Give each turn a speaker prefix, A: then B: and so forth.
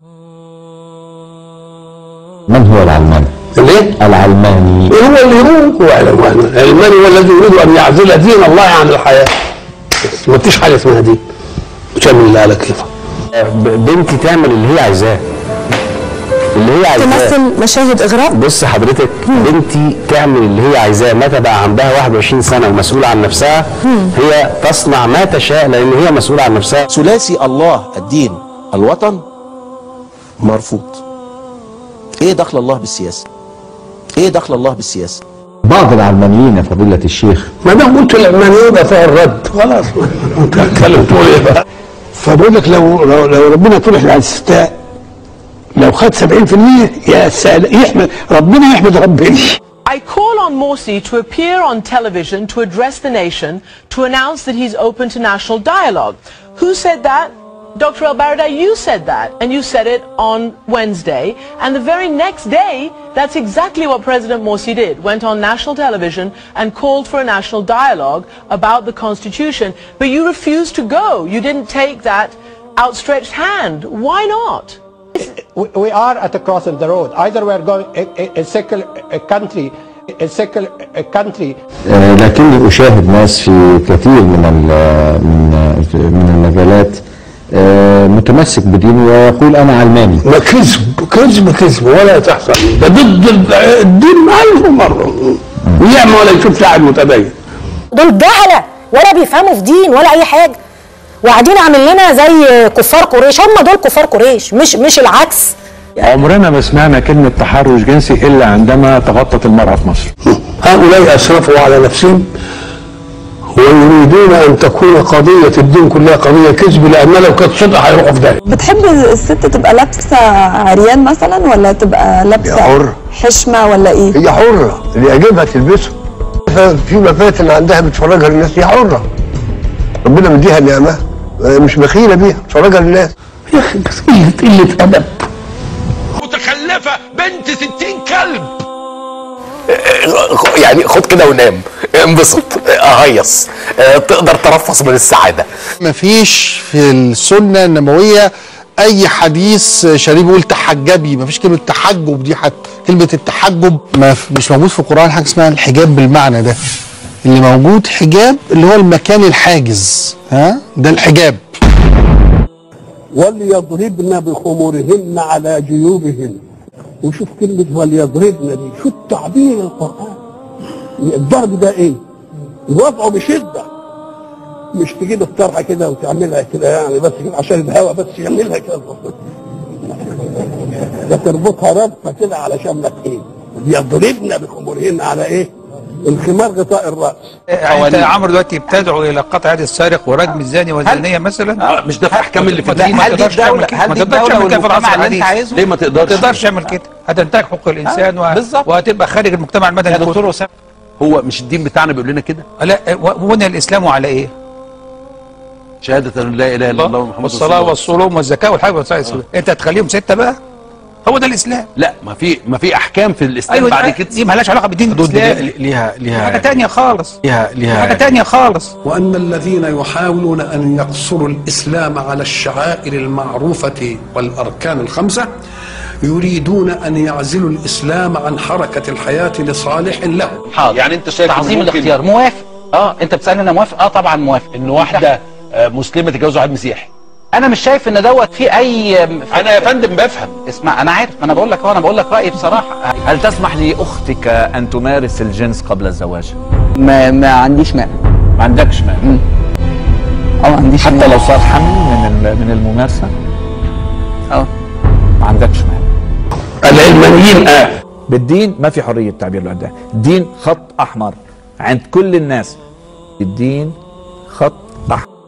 A: من هو العلماني؟
B: ليه؟
A: العلماني
B: هو اللي يروق. العلماني هو الذي يريد ان يعزل دين الله عن الحياه. ما فيش حاجه اسمها دين. شامل الله على كيفك.
A: بنتي تعمل اللي هي عايزاه، اللي هي عايزاه،
C: تمثل مشاهد اغراء.
A: بص حضرتك، بنتي تعمل اللي هي عايزاه متى بقى عندها 21 سنه ومسؤوله عن نفسها. هي تصنع ما تشاء لان هي مسؤوله عن نفسها.
D: ثلاثي الله، الدين، الوطن، مرفوض. ايه دخل الله بالسياسه؟ ايه دخل الله بالسياسه؟
A: بعض العلمانيين يا فضيلة الشيخ،
B: ما دام قلت العلمانيين يبقى فيها الرد خلاص. انت هتتكلم تقول ايه بقى؟ فبقول لك لو ربنا طرح على الاستفتاء، لو خد 70% يحمد ربنا، يحمد ربنا.
E: I call on Morsi to appear on television to address the nation to announce that he's open to national dialogue. Who said that? Dr. El-Baradei, you said that, and you said it on Wednesday, and the very next day, that's exactly what President Morsi did, went on national television and called for a national dialogue about the Constitution, but you refused to go. You didn't take that outstretched hand. Why not?
F: We are at a crossing the road. Either we are going a secular country,
A: لكني أشاهد ناس في كثير من المجالات متمسك بدينه ويقول أنا علماني.
B: ما كذب ولا تحصل. ده ضد الدين ألف مرة، ويعمل ولا يشوف لاعب متدين.
C: دول جهلة ولا بيفهموا في دين ولا أي حاجة، وقاعدين عامل لنا زي كفار قريش. هم دول كفار قريش، مش العكس.
G: عمرنا ما سمعنا كلمة تحرش جنسي إلا عندما تغطت المرأة في مصر.
B: هؤلاء أسرفوا على نفسهم ويريدون أن تكون قضية الدين كلها قضية كذب، لأن لو كانت صدق هيروحوا في داهية.
H: بتحب الست تبقى لابسة عريان مثلا، ولا تبقى لابسة حشمة، ولا إيه؟
B: هي حرة، اللي يعجبها تلبسه. في مفاتن عندها بتفرجها للناس، هي حرة. ربنا مديها نعمة مش بخيلة بيها، بتفرجها للناس. يا أخي بس قلة أدب.
I: متخلفة بنت 60 كلب.
J: يعني خد كده ونام، انبسط، هيص، تقدر ترفص من السعادة.
K: مفيش في السنة النبوية أي حديث شريف يقول تحجبي، مفيش كلمة تحجب دي. حتى كلمة التحجب مش موجود في القرآن حاجة اسمها الحجاب بالمعنى ده. اللي موجود حجاب اللي هو المكان الحاجز، ده الحجاب.
B: وليضربن بخمورهن على جيوبهن. وشوف كلمة وليضربن دي، شو التعبير القرآن. الضرب ده ايه؟ الوضع بشدة، مش تجيب الطرحة كده وتعملها كده يعني بس كده عشان الهواء بس يعملها كده. ده تربطها ربطة كده علشان ما ايه؟ يضربن بخمورهن على ايه؟ الخمار غطاء الراس.
L: انت يا عمرو دلوقتي بتدعو الى قطع يد السارق ورجم الزاني والزانيه مثلا؟
J: مش ده في احكام اللي في الدين.
L: ما تقدرش تعمل كده، ما تقدرش تعمل كده في العصر الحديث.
J: ليه ما تقدرش؟
L: ما تقدرش تعمل كده، هتنتهك حقوق الانسان وهتبقى خارج المجتمع المدني.
J: يا دكتور وسام، هو مش الدين بتاعنا بيقول لنا كده؟
L: لا، وبني الاسلام على ايه؟
J: شهادة ان لا اله الا الله محمد رسول الله،
L: والصلاه والصوم والزكاه والحج والصلاه. انت هتخليهم 6 بقى؟ هو ده الاسلام.
J: لا، ما في احكام في الاسلام. أيوة بعد كده
L: دي مالهاش علاقه بالدين الاسلامي.
K: ليها
L: حاجه ثانيه خالص.
K: ليها
L: حاجه ثانيه خالص.
M: وان الذين يحاولون ان يقصروا الاسلام على الشعائر المعروفه والاركان الخمسه يريدون ان يعزلوا الاسلام عن حركه الحياه لصالح له.
J: حاضر. يعني انت شايف
N: تعظيم الاختيار موافق؟ انت بتسالني انا موافق؟ طبعا موافق.
J: ان واحده مسلمه تتجوز واحد مسيحي.
N: انا مش شايف ان دوت في اي
J: انا يا فندم بفهم.
N: اسمع، انا عارف، انا بقول لك رايي بصراحه.
O: هل تسمح لاختك ان تمارس الجنس قبل الزواج؟
P: ما عنديش مانع.
O: ما عندكش مانع؟
P: ما عنديش
O: حتى لو صار حمل من الممارسه؟ ما عندكش مانع.
B: العلمانيين
O: بالدين ما في حريه تعبير للأداء. الدين خط احمر عند كل الناس. الدين خط احمر.